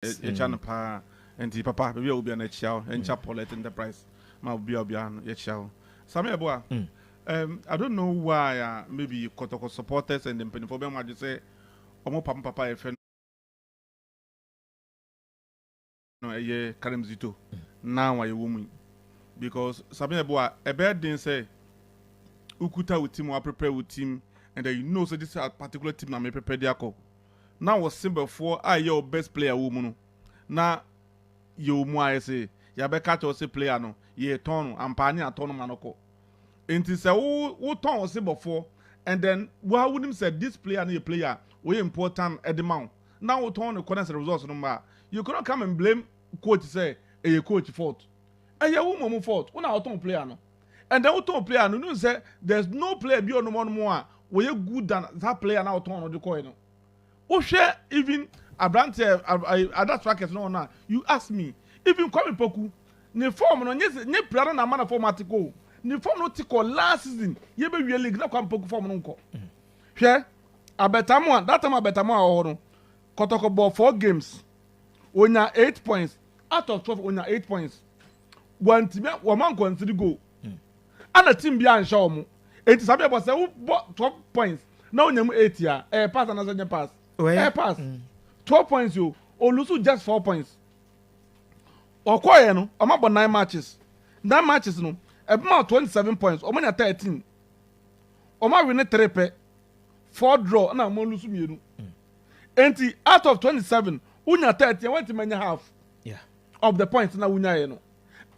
channel pa enti papa be obi na chiao encha Polet Enterprise ma obi no ye chiao Samuel boa I don't know why maybe Kotoko supporters and them for them just say omo papa e friend no ye Karim Zito now why woman because Samuel boa e be den say ukuta with team or prepare with team and then you know so this particular team na me prepare their call now was symbol for your best player woman na you mu say ya be catch us player no ye turn ampani atonu manoko enti say wo turn us before and then we wouldn't say this player na player we important at the mount now we turn the corner results no you cannot come and blame coach say a coach fault and ya woman fault una turn player no and then we turn player no you say there's no player be on no more we good than that player now turn on the coin no o share even Abrante other trackers no na you ask me even come poku ne form no nye player na man formatiko ne form no tiko last season ye be wie league na come poku form no nko hwe abetamu that time abetamu a no Kotoko ball 4 games onya 8 points out of 12 onya 8 points one team one man consider go ana team bi an show mu enti sabe bo say 12 points na onya mu 8 ya pass na say pass pass 12 points you or lose just 4 points or quiet no I'm about 9 matches 9 matches no about 27 points or many 13 or my win 3 pe 4 draw na mo lose mienu enti out of 27 unya 30 went to many half of the points na unya no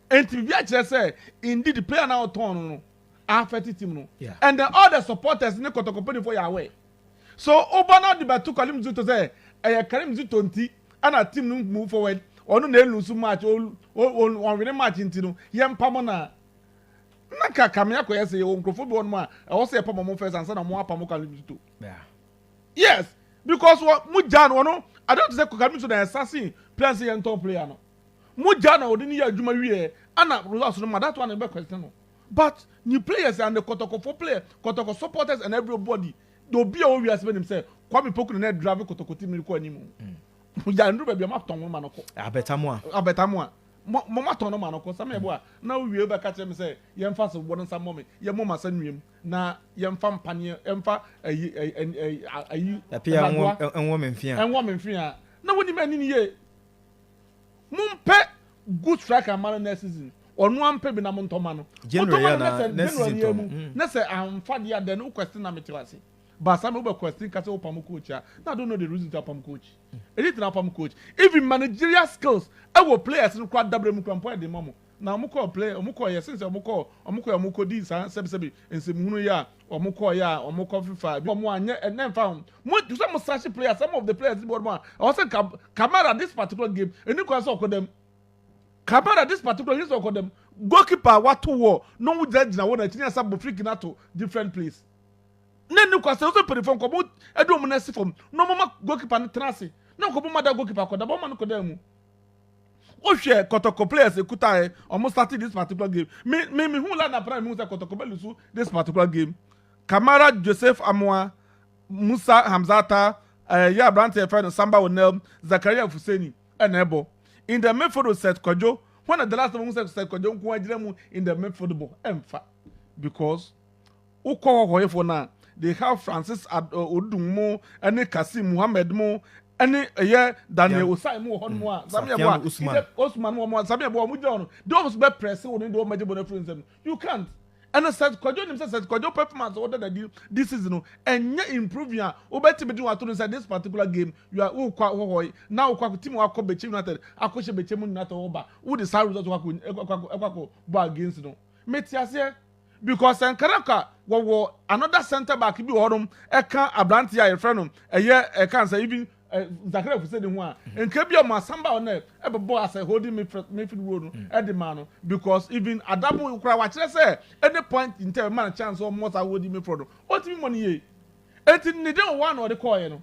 enti we actually say indeed the player now turn no affect team no and then all the supporters in the Kotoko for your way so Obana the batu Karim Zito say Karim Zito nti ana team no move forward onu na lose match on win match nti no yem pamo na ka kamya ko yese o nkrofo bi wonu a wo say pamo mo first and say na mo apamo Karim Zito yes because mu jan wono I don't say Karim Zito na assassin player say yen top player no mu jan odi ni ya adwuma wie ana results no that one be question no but new players and the Kotoko for player Kotoko supporters and everybody do be o we asbe nim say kwame poku na drive Kotoko team ko animu ya ndu ba ma ton mo manoko abetamu mo ma ton no manoko sam ebo a na wie ba ka tell say yem fa so won sam mo me yem mo masa nwiem na yem fa mpane yem fa ayi apia enwo memfia na woni mani ni ye mumpe good striker man next season onu ampe bi na mo ntoma no January na next season na say amfa dia de no question na metewase but some over question case opam coach na don't know the reason to opam coach anything opam coach even managerial skills our players no kwa double mu kwampo de mamo na omukọ play omukọ yes since omukọ di sebi ensemhunu ya omukọ ya omukọ FIFA omo anye en fa mo some such players some of the players board man I say camera this particular game any kwa so them camera this particular game so them goalkeeper watu wo no judge na wona chinya sabo free na to different place nenu kwa se so perifon ko mo edo mo na sifom no mama goalkeeper na trance no ko mo mada goalkeeper ko da bo man ko da mu o hwe Kotoko players ekuta almost started this particular game me hu la na prime mu say Kotoko belusu this particular game Kamara Joseph Amoa Musa Hamzata ya Abrante friend Samba Onel Zakaria Fuseni enebo in the midfield set Kojo when the last one set Kojo nko agire mu in the midfield ball emfa because uko hoyefo na they have Francis Odunmo and Kasim Muhammad mo any Daniel Osai mo hon mo a Osman mo Samia bo mo jono they almost be press won in the major bonus friends you can't and said Kojo himself said Kojo performance order that this season and improving obeti be do what say this particular game you are kwa now kwa team wa ko Beche United akoshe Beche United oba who the side result kwa go against no metiase because Nkaraka wo another center back bi horum eka Abrante ya friend eka say even Zakaria Fuseni ho a enka bi o masamba ona ebebo as a holding midfield role no e de man no because even Adamu kura wa kire say any point in time man chance o most holding midfield o ti money ye enti ni de one or the call no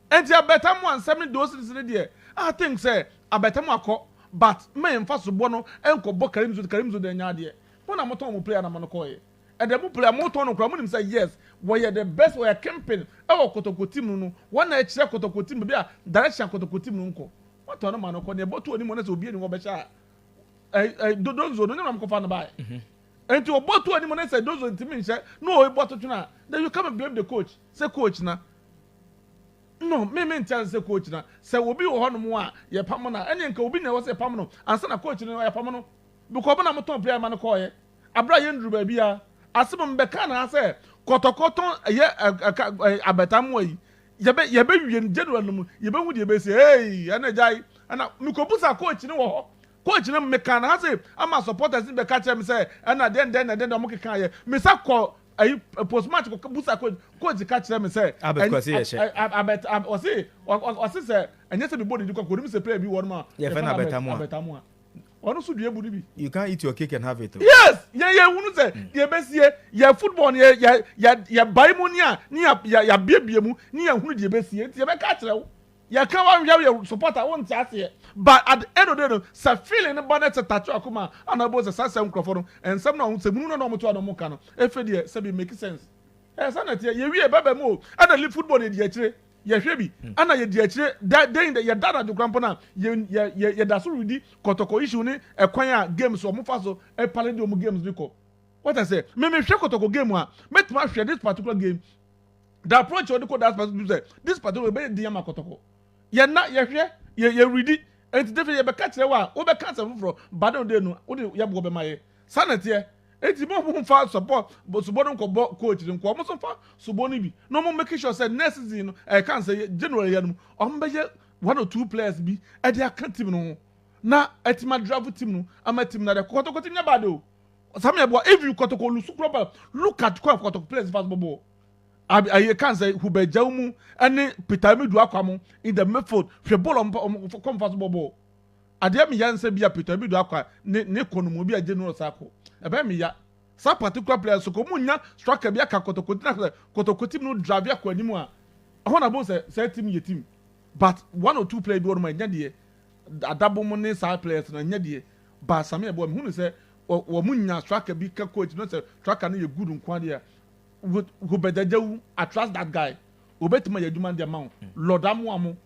enti abetamu ansem those things there I think say abetamu akọ but me mfa so bo no enko bo Karim Zito de nya de when I'm talking player na manoko ye and the player mo turn no mo say yes we are the best we are campaign our Kotoko team no one na kire Kotoko team be a direction Kotoko team no nko what on man ko ne boto oni mo na se obi ni wo be sha dozo no na ko fa na bai and to boto oni mo na se dozo ntimi nche no o boto tuna then you come and blame the coach say coach na no me tell say coach na say obi wo hono mo a ye pam na ene nka obi na wo say pam no ansa na coach no ye pam no because obi na mo ton player man ko ye abra ye nduru ba bia asem mbeka na say kotokoton ye abetamu yi ye be wie general no ye be hu de be say hey ana jai ana mikobusa coach ni wo ho coach na meka na say ama supporters ni be ka tell me say ana den mo keka ye me sa ko post match ko busa coach ka tell me say abet ko say o say anya say be body di ko rim say player bi won ma ye fa na abetamu onu so due budi bi you can't eat your cake and have it too. Yes ye hunu say ye besie ye football ye bai mu ni ya biebie mu ni ye hunu de besie ti ye be ka kire wo ye kan wa ye supporter won ti ase but at the end of the day sa feeling no bonnet touch akoma anabo se sa nkrofo no ensem na ho se munu no mo to no mo ka no efe de se be make sense sanate ye wie baba mu ana li football de akire ye hwe bi ana ye di akire den ye dada de krampo na ye da so rudi Kotoko issue ni ekwan a games o mo fa so e pale de o mo games bi ko what I say me hwe Kotoko game a metima hwe this particular game the approach o de ko that particular this particular be de yama Kotoko ye na ye hwe ye rudi enti defi ye be ka kire wa o be ka se fufuro bado de no o de ye bo be maye sanate eti mo fa support but subodon ko coach nko mo so fa suboni bi no mo make sure say next season no can say January ya no o mo be 1 or 2 players bi e dey account team no na etima draft team no ama team na the Kotoko team na bad o some if you Kotoko look at Kotoko players fast ball I can say who be jawmu and Peter Midu akwamo in the midfield hwe ball come fast ball ade mi yan say bia Peter Midu akwa ne konomo bi a January sako ebe mi ya sa particular player so ko munya striker bi aka Kotoko team no drive akwa nimu a ho na bo say team ye team but 1 or 2 player bi won ma nya de adabo mo ne sa players na nya de ba same ebo mi hu say wo munya striker bi ka coach no say striker no ye good nkwa de who better do attract that guy obetima ye djuma de ma lodamu amu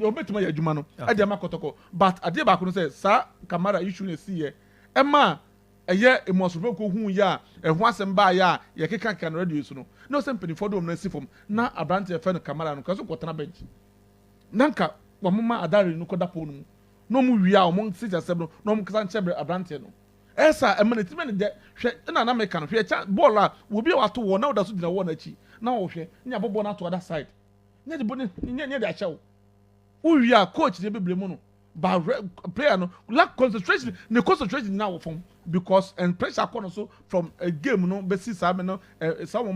obetima ye djuma no e de ma Kotoko but ade ba ko no say sa camera issue na see ye ema eye emosofe ko hu ya ehu asem ba ya ye keka kan radio so no say mpeni fodom na sifom na abrante fe no camera no kaso kwotana bench nanka wamma adare no kodapo no mu wia o mo sit asem no mo kasa nchebre abrante no esa emanetime de hwe na American hwe cha ball a wo bi wato wo na wo da so dina wo na chi na wo hwe nya bobo na to other side nya de bone nya de acha wo wia coach de bebre mu no ba player no lack concentration na wo form because and pressure corner so from a game no be see some no some